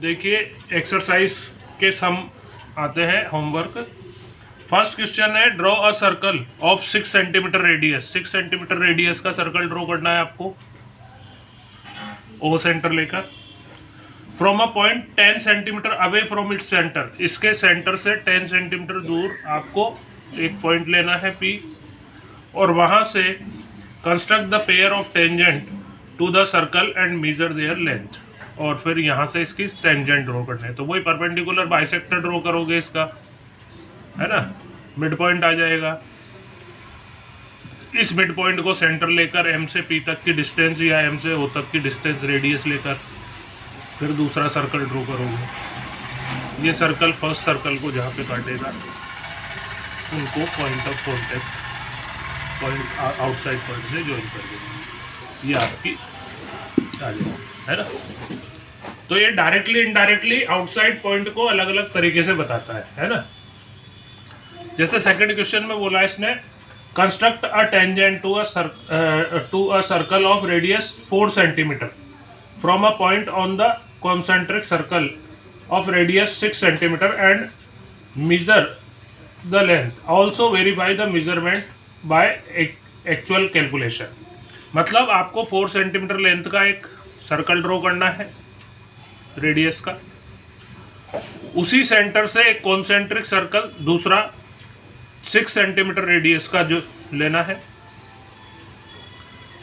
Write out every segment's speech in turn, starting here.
देखिए एक्सरसाइज के सम आते हैं, होमवर्क। फर्स्ट क्वेश्चन है, draw a circle of 6 centimetre radius. 6 centimetre radius का सर्कल ड्रॉ करना है आपको, ओ सेंटर लेकर। From a point 10 centimetre away from its centre. इसके सेंटर से 10 सेंटीमीटर दूर आपको एक पॉइंट लेना है पी, और वहां से construct the pair of tangent to the circle and measure their length. और फिर यहाँ से इसकी टेंजेंट ड्रॉ करना है, तो वही परपेंडिकुलर बाइसेक्टर ड्रॉ करोगे इसका, है ना। मिड पॉइंट आ जाएगा, इस मिड पॉइंट को सेंटर लेकर एम से पी तक की डिस्टेंस या एम से ओ तक की डिस्टेंस रेडियस लेकर फिर दूसरा सर्कल ड्रॉ करोगे। ये सर्कल फर्स्ट सर्कल को जहाँ पे काटेगा उनको point of contact, point outside point से ज्वाइन कर देंगे, ये आपकी आ जाएगी, है ना। तो ये डायरेक्टली इनडायरेक्टली आउटसाइड पॉइंट को अलग अलग तरीके से बताता है ना। जैसे सेकंड क्वेश्चन में बोला इसने, construct a tangent to a circle of radius 4 centimetre from a point on the concentric circle of radius 6 centimetre and measure the length, also verify the measurement by actual calculation. मतलब आपको 4 centimetre length का एक circle draw करना है radius का, उसी centre से एक कॉन्सेंट्रिक सर्कल दूसरा 6 सेंटीमीटर रेडियस का जो लेना है,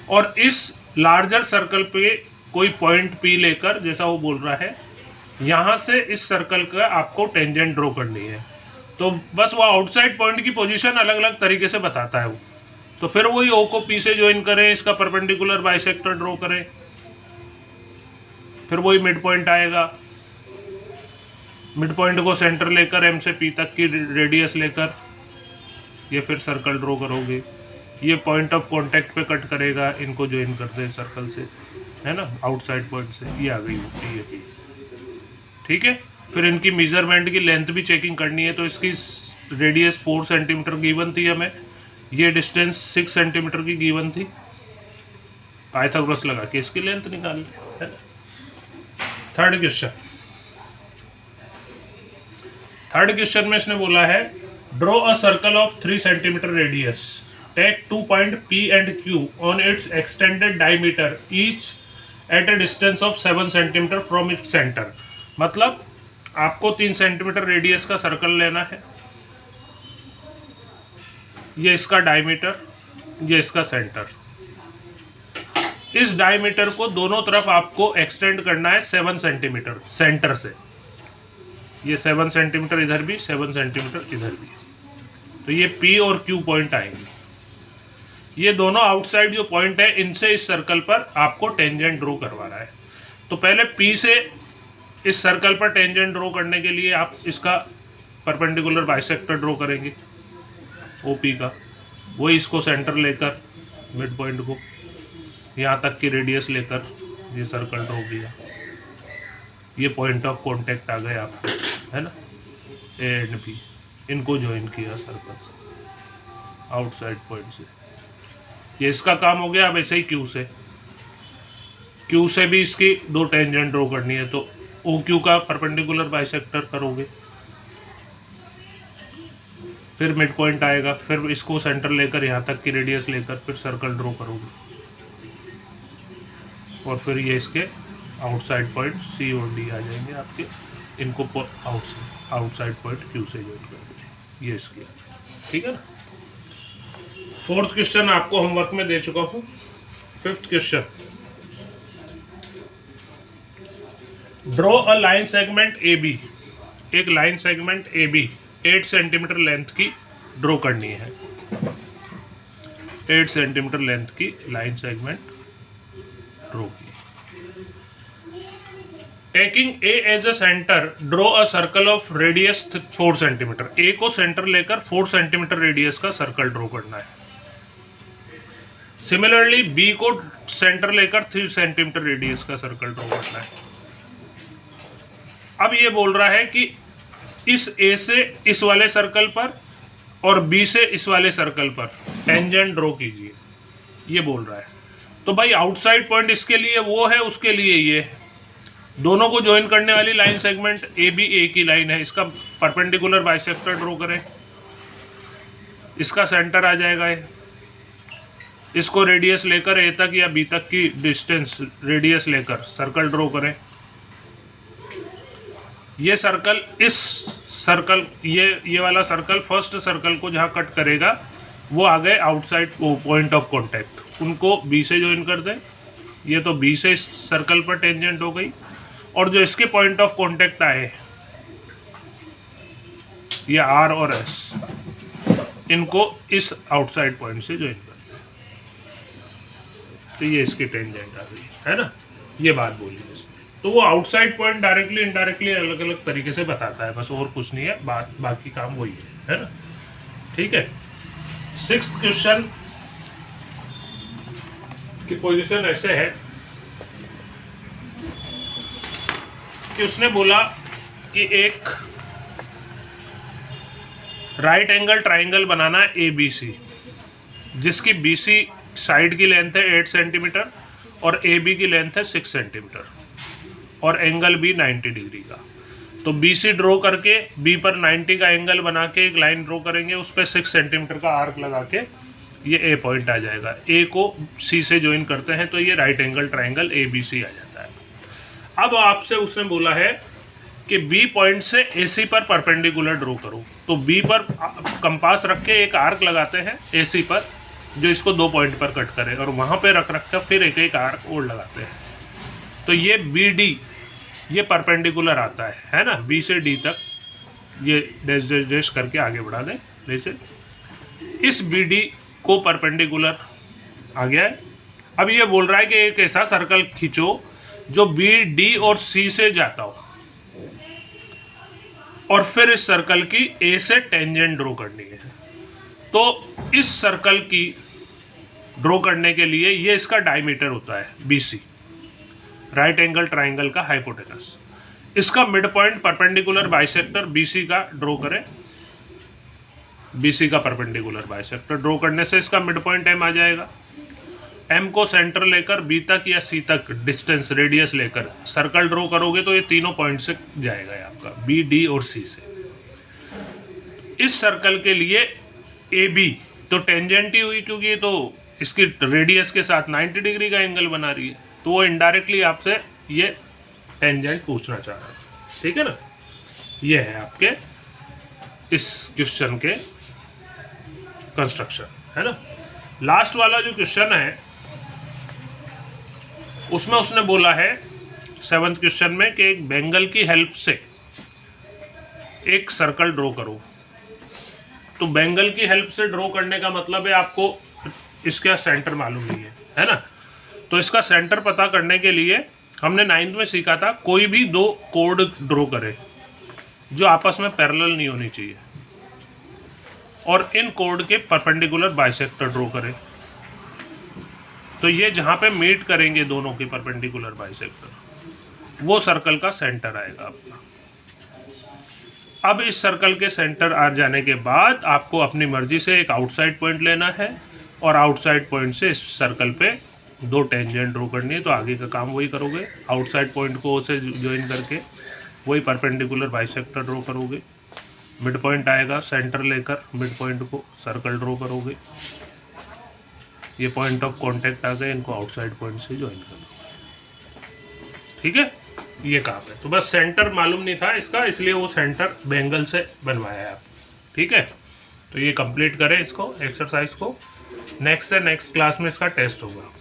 और इस लार्जर सर्कल पे कोई पॉइंट पी लेकर, जैसा वो बोल रहा है, यहाँ से इस सर्कल का आपको टेंजेंट ड्रॉ करनी है। तो बस वो आउटसाइड पॉइंट की पोजीशन अलग अलग तरीके से बताता है वो। तो फिर वही ओ को पी से ज्वाइन करें, इसका परपेंडिकुलर बाइसेक्टर ड्रॉ करें, फिर वही मिड पॉइंट आएगा, मिड पॉइंट को सेंटर लेकर एम से पी तक की रेडियस लेकर ये फिर सर्कल ड्रॉ करोगे। ये पॉइंट ऑफ कांटेक्ट पे कट करेगा, इनको ज्वाइन कर दें सर्कल से, है ना, आउटसाइड पॉइंट से। ये आ गई ये पी, ठीक है। फिर इनकी मेजरमेंट की लेंथ भी चेकिंग करनी है, तो इसकी रेडियस 4 सेंटीमीटर गिवन थी हमें, ये डिस्टेंस 6 सेंटीमीटर की गिवन थी, पाइथागोरस लगा के इसकी लेंथ निकाल है ना। थर्ड क्वेश्चन में इसने बोला है, draw a circle of 3 centimetre radius, take 2 point P and Q on its extended diameter each at a distance of 7 centimetre from its centre. मतलब आपको 3 सेंटीमीटर रेडियस का सर्कल लेना है, ये इसका डायमीटर, ये इसका सेंटर। इस डायमीटर को दोनों तरफ आपको एक्सटेंड करना है 7 सेंटीमीटर सेंटर से। ये 7 सेंटीमीटर इधर भी, 7 सेंटीमीटर इधर भी, तो ये P और Q पॉइंट आएंगे। ये दोनों आउटसाइड जो पॉइंट है, इनसे इस सर्कल पर आपको टेंजेंट ड्रॉ करवा रहा है। तो पहले P से इस सर्कल पर टेंजेंट ड्रॉ करने के लिए आप इसका परपेंडिकुलर बाइसेक्टर ड्रॉ करेंगे OP का, वही इसको सेंटर लेकर मिड पॉइंट को यहाँ तक की रेडियस लेकर ये सर्कल ड्रॉ किया। ये पॉइंट ऑफ कांटेक्ट आ गए आपको, है ना, A एंड B, इनको ज्वाइन किया सर्कल से आउटसाइड पॉइंट से। ये इसका काम हो गया। अब ऐसे ही Q से भी इसकी 2 टेंजेंट ड्रॉ करनी है, तो OQ का परपेंडिकुलर बाइसेक्टर करोगे, फिर मिड पॉइंट आएगा, फिर इसको सेंटर लेकर यहाँ तक की रेडियस लेकर फिर सर्कल ड्रॉ करोगे, और फिर ये इसके आउटसाइड पॉइंट C और D आ जाएंगे आपके, इनको आउटसाइड पॉइंट Q से ज्वाइन कर देंगे, ये इसके, ठीक है ना। फोर्थ क्वेश्चन आपको होमवर्क में दे चुका हूँ। Fifth question, draw a line segment AB। एक line segment AB 8 centimetre length की ड्रॉ करनी है, 8 सेंटीमीटर लेंथ की लाइन सेगमेंट ड्रॉ की। Taking A as a centre, draw a circle of radius 4 centimetre. A को सेंटर लेकर 4 centimetre radius का circle draw करना है। सिमिलरली B को सेंटर लेकर 3 सेंटीमीटर रेडियस का सर्कल ड्रॉ करना है। अब ये बोल रहा है कि इस A से इस वाले सर्कल पर और B से इस वाले सर्कल पर टेंजेंट ड्रॉ कीजिए, ये बोल रहा है। तो भाई आउटसाइड पॉइंट इसके लिए वो है, उसके लिए ये है। दोनों को ज्वाइन करने वाली लाइन सेगमेंट ए बी ए की लाइन है, इसका परपेंडिकुलर बाइसेक्टर ड्रॉ करें, इसका सेंटर आ जाएगा ये, इसको रेडियस लेकर ए तक या बी तक की डिस्टेंस रेडियस लेकर सर्कल ड्रॉ करें। ये सर्कल इस सर्कल ये वाला सर्कल फर्स्ट सर्कल को जहाँ कट करेगा वो आ गए आउटसाइड पॉइंट ऑफ कांटेक्ट, उनको बी से ज्वाइन कर दें। ये तो बी से इस सर्कल पर टेंजेंट हो गई, और जो इसके पॉइंट ऑफ कांटेक्ट आए ये आर और एस, इनको इस आउटसाइड पॉइंट से ज्वाइन कर दें। तो ये इसकी टेंजेंट आ गई है ना, ये बात बोली इसने। तो वो आउटसाइड पॉइंट डायरेक्टली इनडायरेक्टली अलग अलग तरीके से बताता है, बस और कुछ नहीं है, बाकी काम वही है ना। ठीक है, 6th क्वेश्चन की पोजीशन ऐसे है कि उसने बोला कि एक राइट एंगल ट्राइंगल बनाना है ABC, जिसकी BC साइड की लेंथ है 8 सेंटीमीटर और AB की लेंथ है 6 सेंटीमीटर और एंगल भी 90 डिग्री का। तो BC ड्रॉ करके B पर 90 का एंगल बना के एक लाइन ड्रॉ करेंगे, उस पर 6 सेंटीमीटर का आर्क लगा के ये A पॉइंट आ जाएगा। A को C से ज्वाइन करते हैं तो ये राइट एंगल ट्राइंगल ABC आ जाता है। अब आपसे उसने बोला है कि B पॉइंट से AC पर परपेंडिकुलर ड्रॉ करो, तो B पर कंपास रख के एक आर्क लगाते हैं AC पर, जो इसको 2 पॉइंट पर कट करे, और वहाँ पे रख कर फिर एक एक आर्क और लगाते हैं। तो ये BD ये परपेंडिकुलर आता है ना, B से D तक ये डैश डैश डैश करके आगे बढ़ा दें जैसे, इस BD को परपेंडिकुलर आ गया है। अब ये बोल रहा है कि एक ऐसा सर्कल खींचो जो BD और C से जाता हो, और फिर इस सर्कल की A से टेंजेंट ड्रॉ करनी है। तो इस सर्कल की ड्रॉ करने के लिए ये इसका डायमीटर होता है BC, राइट एंगल ट्राइंगल का हाइपोटेनस। इसका mid point perpendicular bisector BC का ड्रॉ करें, BC का परपेंडिकुलर बाइसेक्टर ड्रॉ करने से इसका मिड पॉइंट M आ जाएगा। M को सेंटर लेकर B तक या C तक डिस्टेंस रेडियस लेकर सर्कल ड्रॉ करोगे तो ये तीनों पॉइंट से जाएगा आपका B, D और C से। इस सर्कल के लिए AB तो टेंजेंट ही हुई, क्योंकि ये तो इसकी रेडियस के साथ 90 डिग्री का एंगल बना रही है, तो वो इनडायरेक्टली आपसे ये टेंजेंट पूछना चाह रहा है। ठीक है ना, ये है आपके इस क्वेश्चन के कंस्ट्रक्शन है ना। लास्ट वाला जो क्वेश्चन है उसमें उसने बोला है 7th क्वेश्चन में कि एक बेंगल की हेल्प से एक सर्कल ड्रॉ करो। तो बेंगल की हेल्प से ड्रॉ करने का मतलब है आपको इसका सेंटर मालूम नहीं है ना। तो इसका सेंटर पता करने के लिए हमने 9th में सीखा था, कोई भी 2 कोड ड्रॉ करे जो आपस में पैरेलल नहीं होनी चाहिए, और इन कोड के परपेंडिकुलर बाइसेक्टर ड्रॉ करें। तो ये जहाँ पे मीट करेंगे दोनों के परपेंडिकुलर बाइसेक्टर, वो सर्कल का सेंटर आएगा आपका। अब इस सर्कल के सेंटर आ जाने के बाद आपको अपनी मर्जी से एक आउटसाइड पॉइंट लेना है, और आउटसाइड पॉइंट से इस सर्कल पे 2 टेंजेंट ड्रॉ करनी है। तो आगे का काम वही करोगे, आउटसाइड पॉइंट को से ज्वाइन करके वही परपेंडिकुलर बाइसेक्टर ड्रॉ करोगे। मिड पॉइंट आएगा, सेंटर लेकर मिड पॉइंट को सर्कल ड्रॉ करोगे। ये पॉइंट ऑफ कांटेक्ट आ गए, इनको आउटसाइड पॉइंट से ज्वाइन करो। ठीक है, ये काम है। तो बस सेंटर मालूम नहीं था इसका, इसलिए वो सेंटर बेंगल से बनवाया है आप। ठीक है, तो ये कंप्लीट करें इसको एक्सरसाइज को। नेक्स्ट से नेक्स्ट क्लास में इसका टेस्ट होगा।